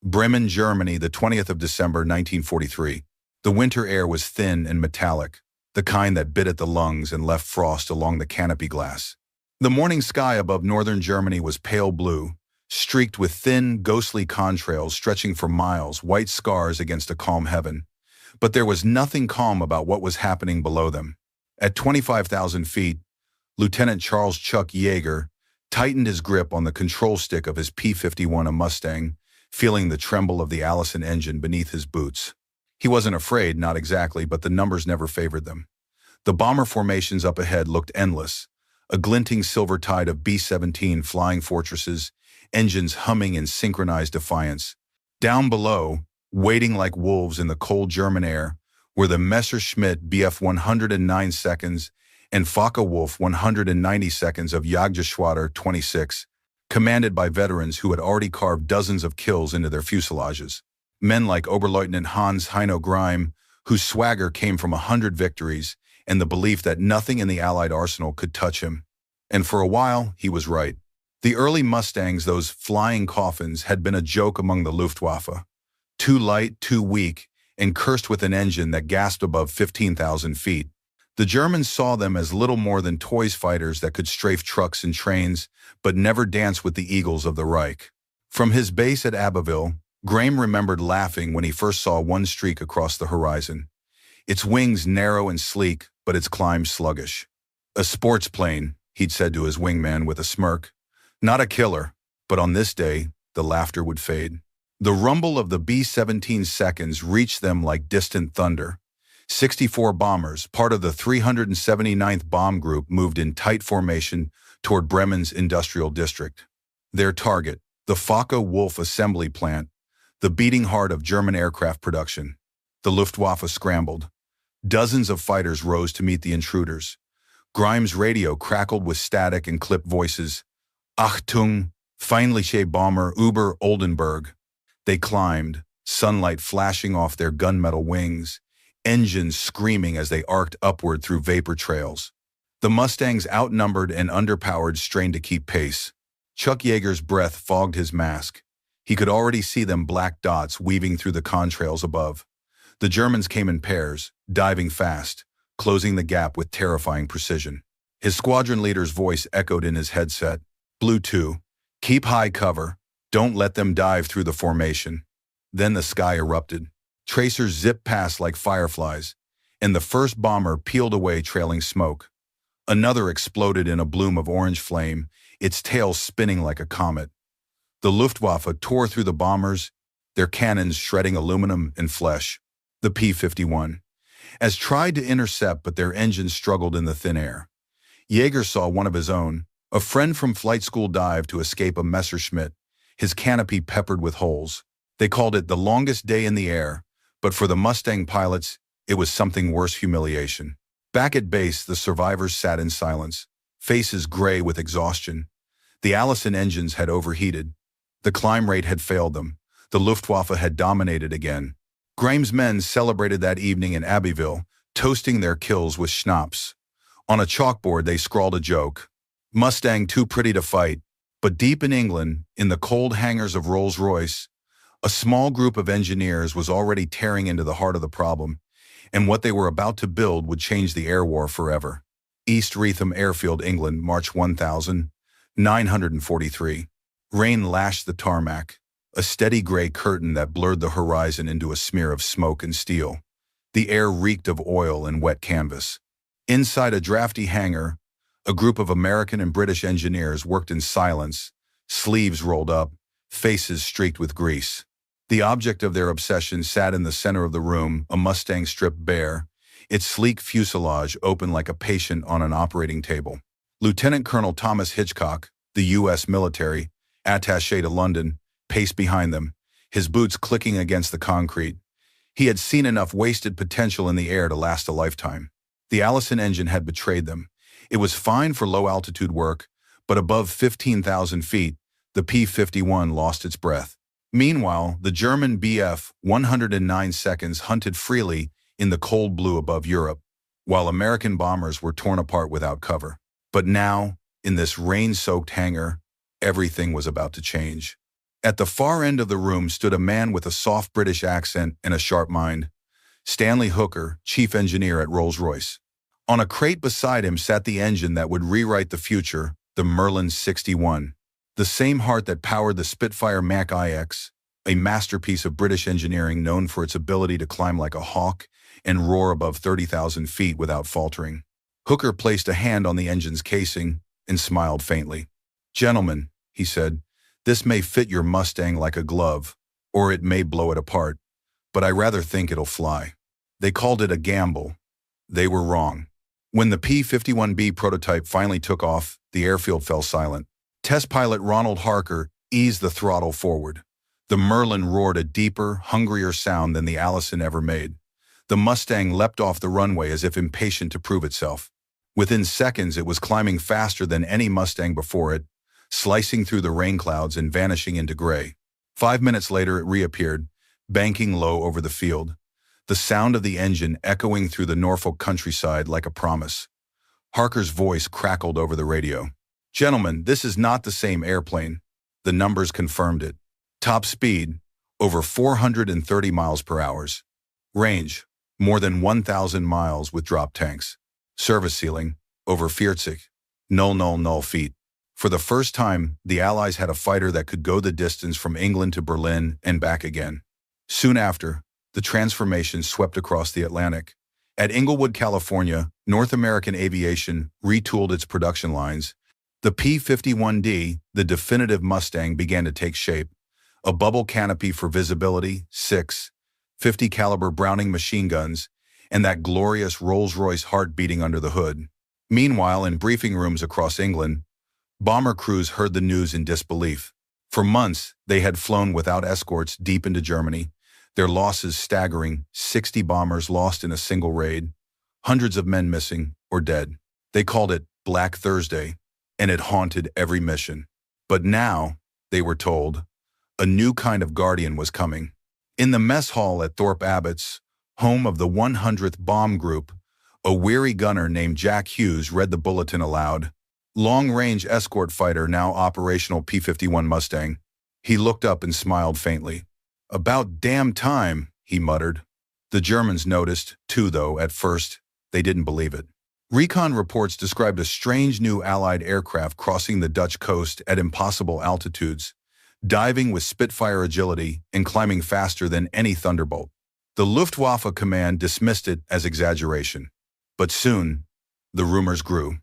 Bremen, Germany, the 20th of December, 1943. The winter air was thin and metallic, the kind that bit at the lungs and left frost along the canopy glass. The morning sky above northern Germany was pale blue, streaked with thin, ghostly contrails stretching for miles, white scars against a calm heaven. But there was nothing calm about what was happening below them. At 25,000 feet, Lieutenant Charles Chuck Yeager tightened his grip on the control stick of his P-51, a Mustang, feeling the tremble of the Allison engine beneath his boots. He wasn't afraid, not exactly, but the numbers never favored them. The bomber formations up ahead looked endless, a glinting silver tide of B-17 flying fortresses, engines humming in synchronized defiance. Down below, waiting like wolves in the cold German air, were the Messerschmitt Bf 109 seconds and Focke-Wulf 190 seconds of Jagdgeschwader 26, commanded by veterans who had already carved dozens of kills into their fuselages. Men like Oberleutnant Hans Heino Grime, whose swagger came from 100 victories and the belief that nothing in the Allied arsenal could touch him. And for a while, he was right. The early Mustangs, those flying coffins, had been a joke among the Luftwaffe. Too light, too weak, and cursed with an engine that gasped above 15,000 feet. The Germans saw them as little more than toys fighters that could strafe trucks and trains, but never dance with the eagles of the Reich. From his base at Abbeville, Graham remembered laughing when he first saw one streak across the horizon. Its wings narrow and sleek, but its climb sluggish. A sports plane, he'd said to his wingman with a smirk. Not a killer, but on this day, the laughter would fade. The rumble of the B-17 seconds reached them like distant thunder. 64 bombers, part of the 379th Bomb Group, moved in tight formation toward Bremen's industrial district. Their target, the Focke-Wulf assembly plant, the beating heart of German aircraft production. The Luftwaffe scrambled. Dozens of fighters rose to meet the intruders. Grimes' radio crackled with static and clipped voices. Achtung, feindliche Bomber über Oldenburg. They climbed, sunlight flashing off their gunmetal wings, engines screaming as they arced upward through vapor trails. The Mustangs, outnumbered and underpowered, strained to keep pace. Chuck Yeager's breath fogged his mask. He could already see them, black dots weaving through the contrails above. The Germans came in pairs, diving fast, closing the gap with terrifying precision. His squadron leader's voice echoed in his headset. Blue 2, keep high cover. Don't let them dive through the formation. Then the sky erupted. Tracers zipped past like fireflies, and the first bomber peeled away trailing smoke. Another exploded in a bloom of orange flame, its tail spinning like a comet. The Luftwaffe tore through the bombers, their cannons shredding aluminum and flesh. The P-51 as tried to intercept, but their engines struggled in the thin air. Yeager saw one of his own, a friend from flight school, dive to escape a Messerschmitt, his canopy peppered with holes. They called it the longest day in the air, but for the Mustang pilots, it was something worse: humiliation. Back at base, the survivors sat in silence, faces gray with exhaustion. The Allison engines had overheated. The climb rate had failed them. The Luftwaffe had dominated again. Graham's men celebrated that evening in Abbeville, toasting their kills with schnapps. On a chalkboard, they scrawled a joke. Mustang too pretty to fight. But deep in England, in the cold hangars of Rolls-Royce, a small group of engineers was already tearing into the heart of the problem, and what they were about to build would change the air war forever. East Reetham Airfield, England, March 1943. Rain lashed the tarmac, a steady gray curtain that blurred the horizon into a smear of smoke and steel. The air reeked of oil and wet canvas. Inside a drafty hangar, a group of American and British engineers worked in silence, sleeves rolled up, faces streaked with grease. The object of their obsession sat in the center of the room, a Mustang stripped bare, its sleek fuselage open like a patient on an operating table. Lieutenant Colonel Thomas Hitchcock, the U.S. military attaché to London, paced behind them, his boots clicking against the concrete. He had seen enough wasted potential in the air to last a lifetime. The Allison engine had betrayed them. It was fine for low-altitude work, but above 15,000 feet, the P-51 lost its breath. Meanwhile, the German Bf 109 seconds hunted freely in the cold blue above Europe, while American bombers were torn apart without cover. But now, in this rain-soaked hangar, everything was about to change. At the far end of the room stood a man with a soft British accent and a sharp mind. Stanley Hooker, chief engineer at Rolls-Royce. On a crate beside him sat the engine that would rewrite the future, the Merlin 61. The same heart that powered the Spitfire Mach IX, a masterpiece of British engineering known for its ability to climb like a hawk and roar above 30,000 feet without faltering. Hooker placed a hand on the engine's casing and smiled faintly. "Gentlemen," he said, "this may fit your Mustang like a glove, or it may blow it apart, but I rather think it'll fly." They called it a gamble. They were wrong. When the P-51B prototype finally took off, the airfield fell silent. Test pilot Ronald Harker eased the throttle forward. The Merlin roared a deeper, hungrier sound than the Allison ever made. The Mustang leapt off the runway as if impatient to prove itself. Within seconds, it was climbing faster than any Mustang before it, slicing through the rain clouds and vanishing into gray. 5 minutes later, it reappeared, banking low over the field, the sound of the engine echoing through the Norfolk countryside like a promise. Harker's voice crackled over the radio. "Gentlemen, this is not the same airplane." The numbers confirmed it. Top speed, over 430 miles per hour. Range, more than 1,000 miles with drop tanks. Service ceiling, over 40,000 feet. For the first time, the Allies had a fighter that could go the distance from England to Berlin and back again. Soon after, the transformation swept across the Atlantic. At Inglewood, California, North American Aviation retooled its production lines. The P-51D, the definitive Mustang, began to take shape. A bubble canopy for visibility, 6 .50 caliber Browning machine guns, and that glorious Rolls-Royce heart beating under the hood. Meanwhile, in briefing rooms across England, bomber crews heard the news in disbelief. For months, they had flown without escorts deep into Germany, their losses staggering: 60 bombers lost in a single raid, hundreds of men missing or dead. They called it Black Thursday, and it haunted every mission. But now, they were told, a new kind of guardian was coming. In the mess hall at Thorpe Abbott's, home of the 100th Bomb Group, a weary gunner named Jack Hughes read the bulletin aloud. "Long-range escort fighter, now operational P-51 Mustang." He looked up and smiled faintly. "About damn time," he muttered. The Germans noticed, too, though at first they didn't believe it. Recon reports described a strange new Allied aircraft crossing the Dutch coast at impossible altitudes, diving with Spitfire agility and climbing faster than any Thunderbolt. The Luftwaffe command dismissed it as exaggeration. But soon, the rumors grew.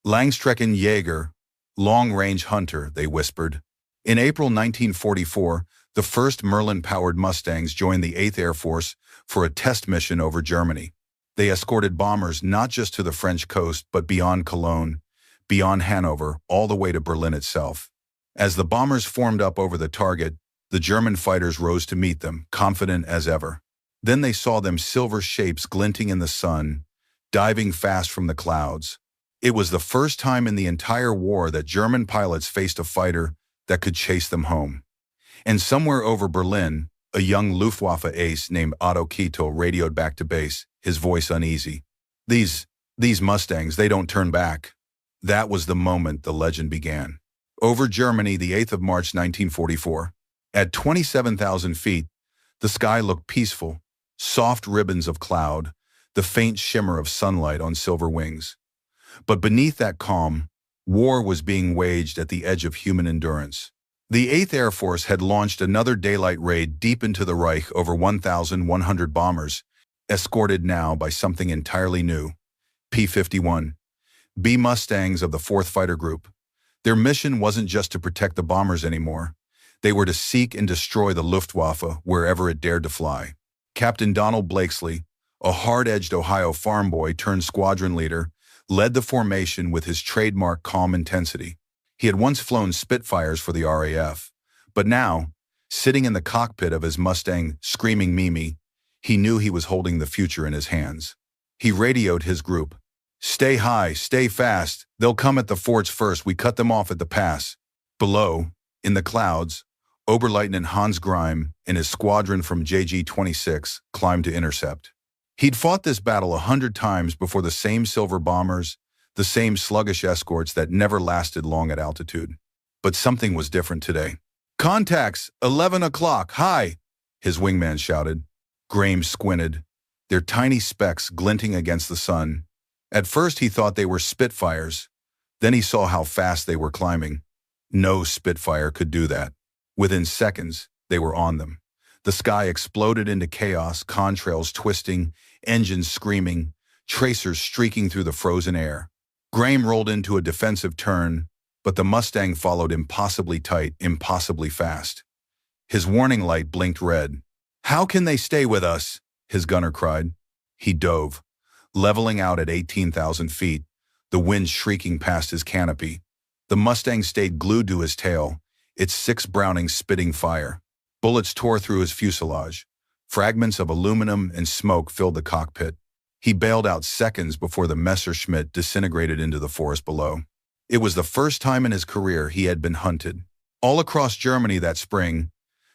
"Langstreckenjäger, long-range hunter," they whispered. In April 1944, the first Merlin-powered Mustangs joined the 8th Air Force for a test mission over Germany. They escorted bombers not just to the French coast, but beyond Cologne, beyond Hanover, all the way to Berlin itself. As the bombers formed up over the target, the German fighters rose to meet them, confident as ever. Then they saw them silver shapes glinting in the sun, diving fast from the clouds. It was the first time in the entire war that German pilots faced a fighter that could chase them home. And somewhere over Berlin, a young Luftwaffe ace named Otto Kittel radioed back to base, his voice uneasy. These Mustangs, they don't turn back." That was the moment the legend began. Over Germany, the 8th of March 1944. At 27,000 feet, the sky looked peaceful, soft ribbons of cloud, the faint shimmer of sunlight on silver wings. But beneath that calm, war was being waged at the edge of human endurance. The 8th Air Force had launched another daylight raid deep into the Reich, over 1,100 bombers, escorted now by something entirely new, P-51B Mustangs of the 4th Fighter Group. Their mission wasn't just to protect the bombers anymore. They were to seek and destroy the Luftwaffe wherever it dared to fly. Captain Donald Blakesley, a hard-edged Ohio farm boy turned squadron leader, led the formation with his trademark calm intensity. He had once flown Spitfires for the RAF, but now, sitting in the cockpit of his Mustang, screaming Mimi, he knew he was holding the future in his hands. He radioed his group. "Stay high, stay fast. They'll come at the forts first. We cut them off at the pass." Below, in the clouds, Oberleutnant Hans Grime and his squadron from JG-26 climbed to intercept. He'd fought this battle 100 times before, the same silver bombers, the same sluggish escorts that never lasted long at altitude. But something was different today. Contacts, 11 o'clock, hi, his wingman shouted. Graham squinted, their tiny specks glinting against the sun. At first he thought they were Spitfires. Then he saw how fast they were climbing. No Spitfire could do that. Within seconds, they were on them. The sky exploded into chaos, contrails twisting, engines screaming, tracers streaking through the frozen air. Graham rolled into a defensive turn, but the Mustang followed impossibly tight, impossibly fast. His warning light blinked red. "How can they stay with us?" his gunner cried. He dove, leveling out at 18,000 feet, the wind shrieking past his canopy. The Mustang stayed glued to his tail, its 6 Brownings spitting fire. Bullets tore through his fuselage. Fragments of aluminum and smoke filled the cockpit. He bailed out seconds before the Messerschmitt disintegrated into the forest below. It was the first time in his career he had been hunted. All across Germany that spring,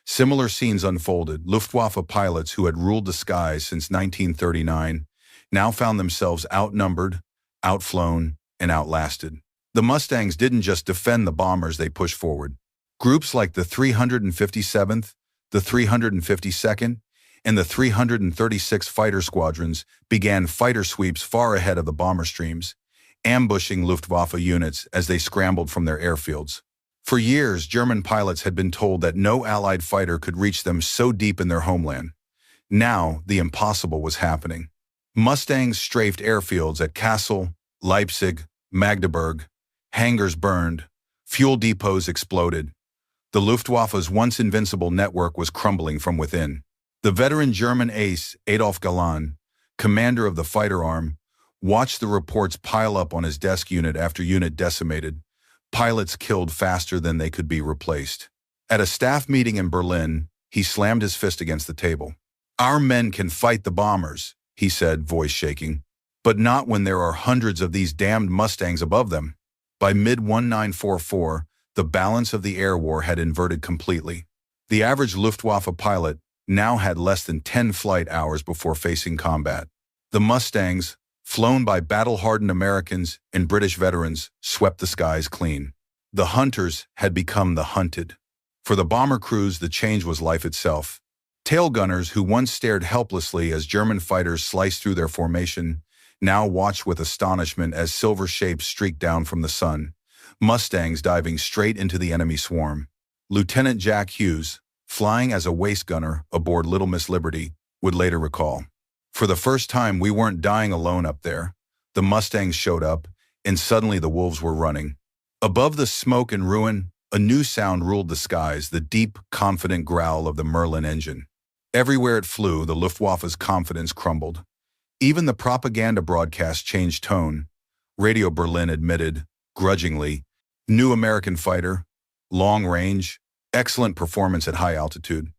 similar scenes unfolded. Luftwaffe pilots who had ruled the skies since 1939 now found themselves outnumbered, outflown, and outlasted. The Mustangs didn't just defend the bombers they pushed forward. Groups like the 357th, the 352nd, and the 336th Fighter Squadrons began fighter sweeps far ahead of the bomber streams, ambushing Luftwaffe units as they scrambled from their airfields. For years, German pilots had been told that no Allied fighter could reach them so deep in their homeland. Now, the impossible was happening. Mustangs strafed airfields at Kassel, Leipzig, Magdeburg. Hangars burned. Fuel depots exploded. The Luftwaffe's once invincible network was crumbling from within. The veteran German ace, Adolf Galland, commander of the fighter arm, watched the reports pile up on his desk unit after unit decimated, pilots killed faster than they could be replaced. At a staff meeting in Berlin, he slammed his fist against the table. "Our men can fight the bombers," he said, voice shaking, "but not when there are hundreds of these damned Mustangs above them." By mid-1944, the balance of the air war had inverted completely. The average Luftwaffe pilot now had less than 10 flight hours before facing combat. The Mustangs, flown by battle-hardened Americans and British veterans, swept the skies clean. The hunters had become the hunted. For the bomber crews, the change was life itself. Tail gunners who once stared helplessly as German fighters sliced through their formation now watched with astonishment as silver shapes streaked down from the sun, Mustangs diving straight into the enemy swarm. Lieutenant Jack Hughes, flying as a waist gunner aboard Little Miss Liberty, would later recall, "For the first time, we weren't dying alone up there. The Mustangs showed up, and suddenly the wolves were running." Above the smoke and ruin, a new sound ruled the skies, the deep, confident growl of the Merlin engine. Everywhere it flew, the Luftwaffe's confidence crumbled. Even the propaganda broadcast changed tone. Radio Berlin admitted, grudgingly, "New American fighter, long range, excellent performance at high altitude."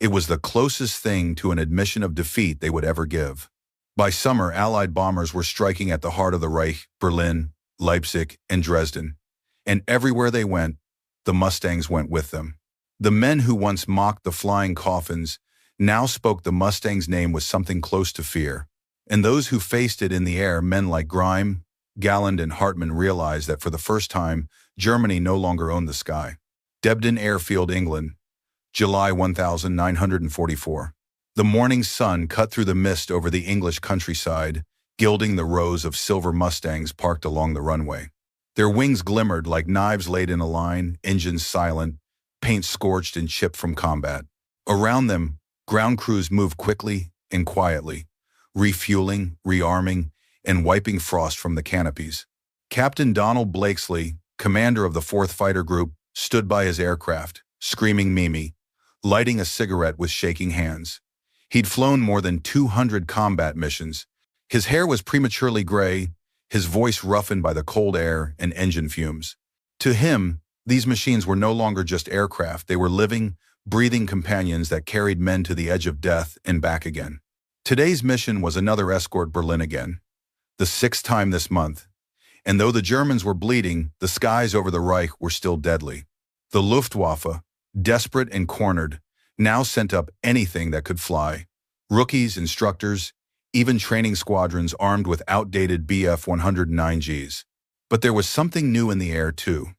It was the closest thing to an admission of defeat they would ever give. By summer, Allied bombers were striking at the heart of the Reich, Berlin, Leipzig, and Dresden. And everywhere they went, the Mustangs went with them. The men who once mocked the flying Coffins now spoke the Mustang's name with something close to fear. And those who faced it in the air, men like Graham, Galland, and Hartmann, realized that for the first time, Germany no longer owned the sky. Debden Airfield, England, July 1944. The morning sun cut through the mist over the English countryside, gilding the rows of silver Mustangs parked along the runway. Their wings glimmered like knives laid in a line, engines silent, paint scorched and chipped from combat. Around them, ground crews moved quickly and quietly, refueling, rearming, and wiping frost from the canopies. Captain Donald Blakesley, commander of the 4th Fighter Group, stood by his aircraft, screaming Mimi, lighting a cigarette with shaking hands. He'd flown more than 200 combat missions. His hair was prematurely gray, his voice roughened by the cold air and engine fumes. To him, these machines were no longer just aircraft. They were living, breathing companions that carried men to the edge of death and back again. Today's mission was another escort Berlin again, the 6th time this month. And though the Germans were bleeding, the skies over the Reich were still deadly. The Luftwaffe, desperate and cornered, now sent up anything that could fly. Rookies, instructors, even training squadrons armed with outdated Bf-109Gs. But there was something new in the air too.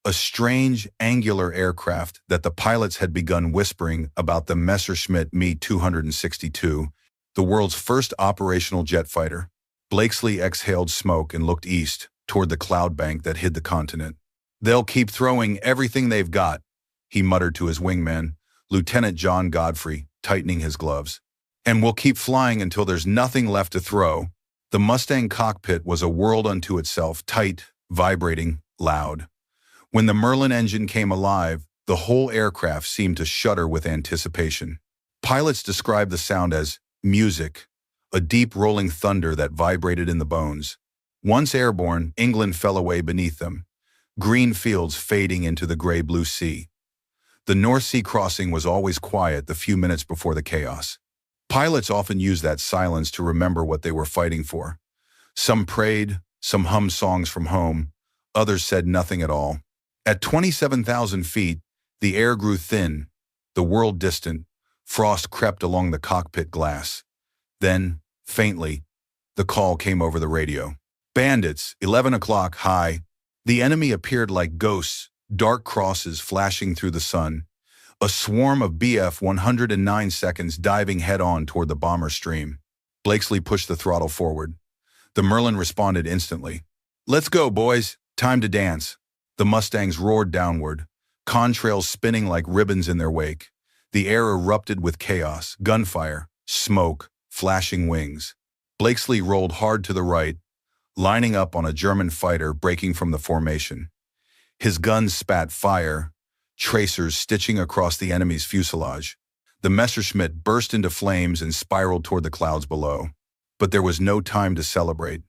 a strange, angular aircraft that the pilots had begun whispering about, the Messerschmitt Me-262, the world's first operational jet fighter. Blakesley exhaled smoke and looked east, toward the cloud bank that hid the continent. "They'll keep throwing everything they've got," he muttered to his wingman, Lieutenant John Godfrey, tightening his gloves. "And we'll keep flying until there's nothing left to throw." The Mustang cockpit was a world unto itself, tight, vibrating, loud. When the Merlin engine came alive, the whole aircraft seemed to shudder with anticipation. Pilots described the sound as music, a deep rolling thunder that vibrated in the bones. Once airborne, England fell away beneath them, green fields fading into the gray-blue sea. The North Sea crossing was always quiet the few minutes before the chaos. Pilots often used that silence to remember what they were fighting for. Some prayed, some hummed songs from home, others said nothing at all. At 27,000 feet, the air grew thin, the world distant. Frost crept along the cockpit glass. Then, faintly, the call came over the radio. "Bandits, 11 o'clock, high." The enemy appeared like ghosts, dark crosses flashing through the sun. A swarm of Bf-109 seconds diving head-on toward the bomber stream. Blakesley pushed the throttle forward. The Merlin responded instantly. "Let's go, boys. Time to dance." The Mustangs roared downward, contrails spinning like ribbons in their wake. The air erupted with chaos, gunfire, smoke, flashing wings. Blakesley rolled hard to the right, lining up on a German fighter breaking from the formation. His guns spat fire, tracers stitching across the enemy's fuselage. The Messerschmitt burst into flames and spiraled toward the clouds below. But there was no time to celebrate.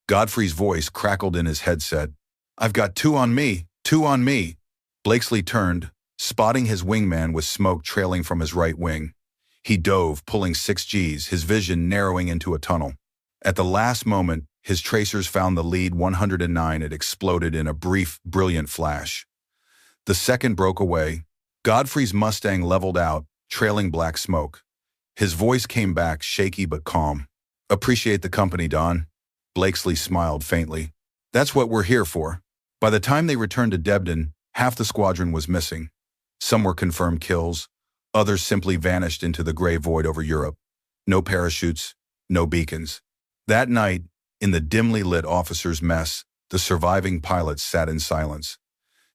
Godfrey's voice crackled in his headset. "I've got two on me, two on me." Blakesley turned, spotting his wingman with smoke trailing from his right wing. He dove, pulling 6 Gs, his vision narrowing into a tunnel. At the last moment, his tracers found the lead 109. It exploded in a brief, brilliant flash. The second broke away. Godfrey's Mustang leveled out, trailing black smoke. His voice came back, shaky but calm. "Appreciate the company, Don." Blakesley smiled faintly. "That's what we're here for." By the time they returned to Debden, half the squadron was missing. Some were confirmed kills. Others simply vanished into the gray void over Europe. No parachutes, no beacons. That night, in the dimly lit officers' mess, the surviving pilots sat in silence.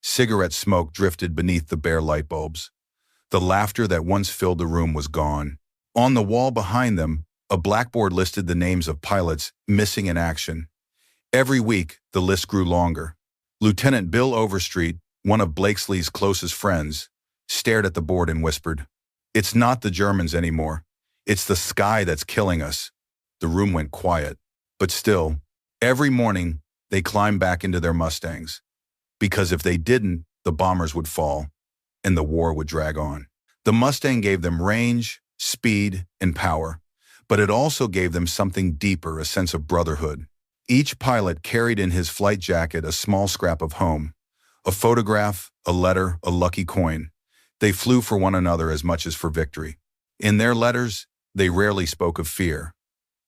Cigarette smoke drifted beneath the bare light bulbs. The laughter that once filled the room was gone. On the wall behind them, a blackboard listed the names of pilots missing in action. Every week, the list grew longer. Lieutenant Bill Overstreet, one of Blakesley's closest friends, stared at the board and whispered, "It's not the Germans anymore. It's the sky that's killing us." The room went quiet. But still, every morning, they climbed back into their Mustangs. Because if they didn't, the bombers would fall, and the war would drag on. The Mustang gave them range, speed, and power, but it also gave them something deeper, a sense of brotherhood. Each pilot carried in his flight jacket a small scrap of home, a photograph, a letter, a lucky coin. They flew for one another as much as for victory. In their letters, they rarely spoke of fear.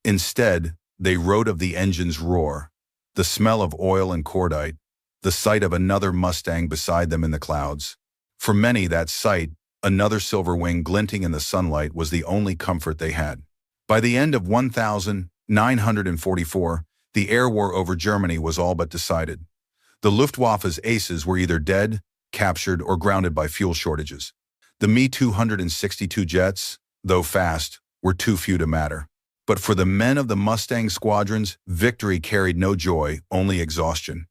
Instead, they wrote of the engine's roar, the smell of oil and cordite, the sight of another Mustang beside them in the clouds. For many, that sight, another silver wing glinting in the sunlight, was the only comfort they had. By the end of 1944, the air war over Germany was all but decided. The Luftwaffe's aces were either dead, captured, or grounded by fuel shortages. The Me-262 jets, though fast, were too few to matter. But for the men of the Mustang squadrons, victory carried no joy, only exhaustion.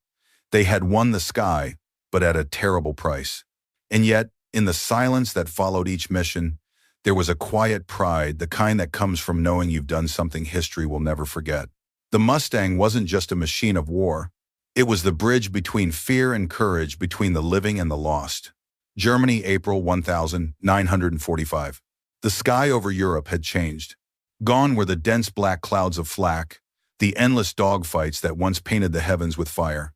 They had won the sky, but at a terrible price. And yet, in the silence that followed each mission, there was a quiet pride, the kind that comes from knowing you've done something history will never forget. The Mustang wasn't just a machine of war. It was the bridge between fear and courage, between the living and the lost. Germany, April 1945. The sky over Europe had changed. Gone were the dense black clouds of flak, the endless dogfights that once painted the heavens with fire.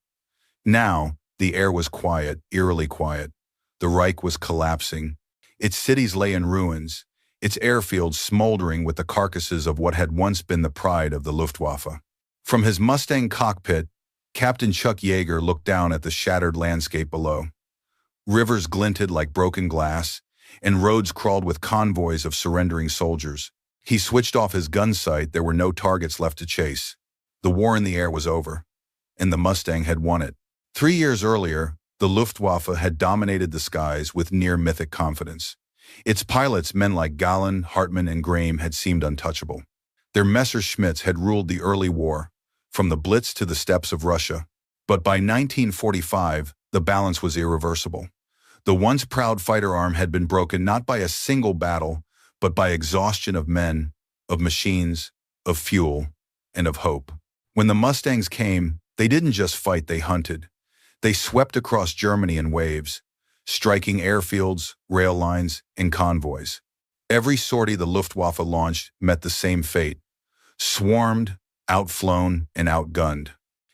Now, the air was quiet, eerily quiet. The Reich was collapsing. Its cities lay in ruins, its airfields smoldering with the carcasses of what had once been the pride of the Luftwaffe. From his Mustang cockpit, Captain Chuck Yeager looked down at the shattered landscape below. Rivers glinted like broken glass, and roads crawled with convoys of surrendering soldiers. He switched off his gun sight. There were no targets left to chase. The war in the air was over, and the Mustang had won it. 3 years earlier, the Luftwaffe had dominated the skies with near-mythic confidence. Its pilots, men like Gallen, Hartmann, and Graham, had seemed untouchable. Their Messerschmitts had ruled the early war, from the Blitz to the steppes of Russia. But by 1945, the balance was irreversible. The once proud fighter arm had been broken not by a single battle, but by exhaustion of men, of machines, of fuel, and of hope. When the Mustangs came, they didn't just fight, they hunted. They swept across Germany in waves, striking airfields, rail lines, and convoys. Every sortie the Luftwaffe launched met the same fate: swarmed, outflown, and outgunned.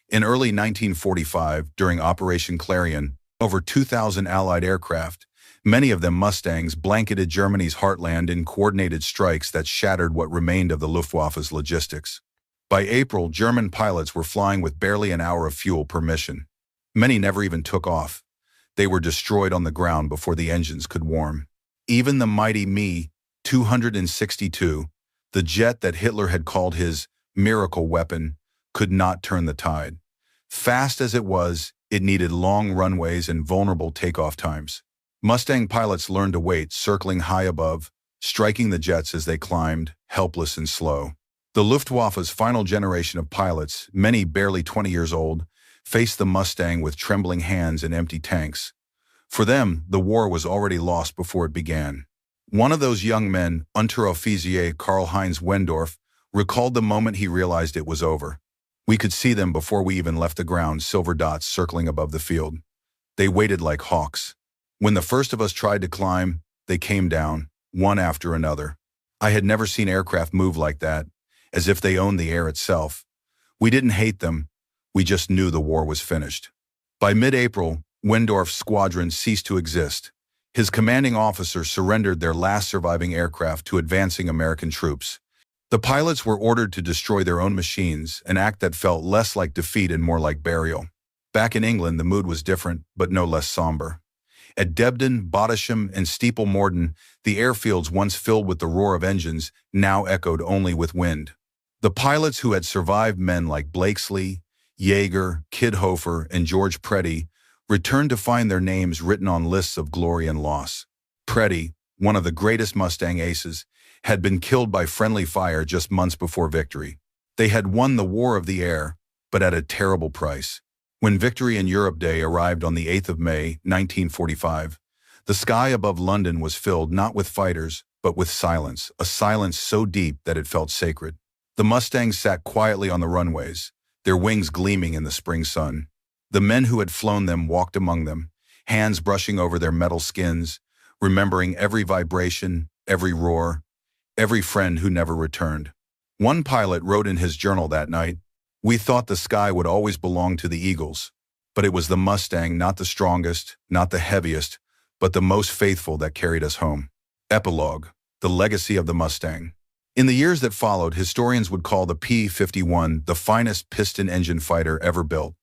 In early 1945, during Operation Clarion, over 2,000 Allied aircraft, many of them Mustangs, blanketed Germany's heartland in coordinated strikes that shattered what remained of the Luftwaffe's logistics. By April, German pilots were flying with barely an hour of fuel per mission. Many never even took off. They were destroyed on the ground before the engines could warm. Even the mighty Me-262, the jet that Hitler had called his miracle weapon, could not turn the tide. Fast as it was, it needed long runways and vulnerable takeoff times. Mustang pilots learned to wait, circling high above, striking the jets as they climbed, helpless and slow. The Luftwaffe's final generation of pilots, many barely 20 years old, faced the Mustang with trembling hands and empty tanks. For them, the war was already lost before it began. One of those young men, Unteroffizier Karl-Heinz Wendorf, recalled the moment he realized it was over. We could see them before we even left the ground, silver dots circling above the field. They waited like hawks. When the first of us tried to climb, they came down, one after another. I had never seen aircraft move like that, as if they owned the air itself. We didn't hate them. We just knew the war was finished. By mid-April, Wendorf's squadron ceased to exist. His commanding officers surrendered their last surviving aircraft to advancing American troops. The pilots were ordered to destroy their own machines, an act that felt less like defeat and more like burial. Back in England, the mood was different, but no less somber. At Debden, Bottisham, and Steeple Morden, the airfields once filled with the roar of engines now echoed only with wind. The pilots who had survived, men like Blakesley, Yeager, Kidhofer, and George Preddy, returned to find their names written on lists of glory and loss. Preddy, one of the greatest Mustang aces, had been killed by friendly fire just months before victory. They had won the War of the Air, but at a terrible price. When Victory in Europe Day arrived on the 8th of May, 1945, the sky above London was filled not with fighters, but with silence, a silence so deep that it felt sacred. The Mustangs sat quietly on the runways, their wings gleaming in the spring sun. The men who had flown them walked among them, hands brushing over their metal skins, remembering every vibration, every roar, every friend who never returned. One pilot wrote in his journal that night, "We thought the sky would always belong to the Eagles, but it was the Mustang, not the strongest, not the heaviest, but the most faithful that carried us home." Epilogue: the legacy of the Mustang. In the years that followed, historians would call the P-51 the finest piston engine fighter ever built,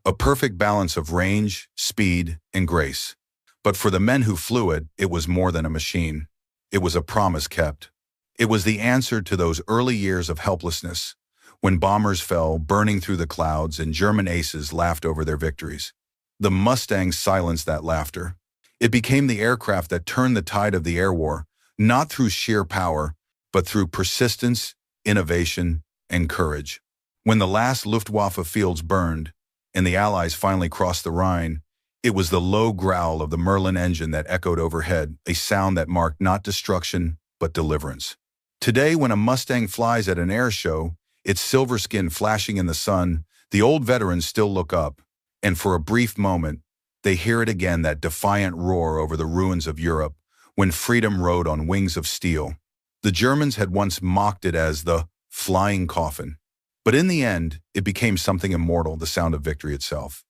a perfect balance of range, speed, and grace. But for the men who flew it, it was more than a machine. It was a promise kept. It was the answer to those early years of helplessness, when bombers fell, burning through the clouds, and German aces laughed over their victories. The Mustang silenced that laughter. It became the aircraft that turned the tide of the air war, not through sheer power, but through persistence, innovation, and courage. When the last Luftwaffe fields burned, and the Allies finally crossed the Rhine, it was the low growl of the Merlin engine that echoed overhead, a sound that marked not destruction, but deliverance. Today, when a Mustang flies at an air show, its silver skin flashing in the sun, the old veterans still look up, and for a brief moment, they hear it again, that defiant roar over the ruins of Europe, when freedom rode on wings of steel. The Germans had once mocked it as the flying coffin. But in the end, it became something immortal, the sound of victory itself.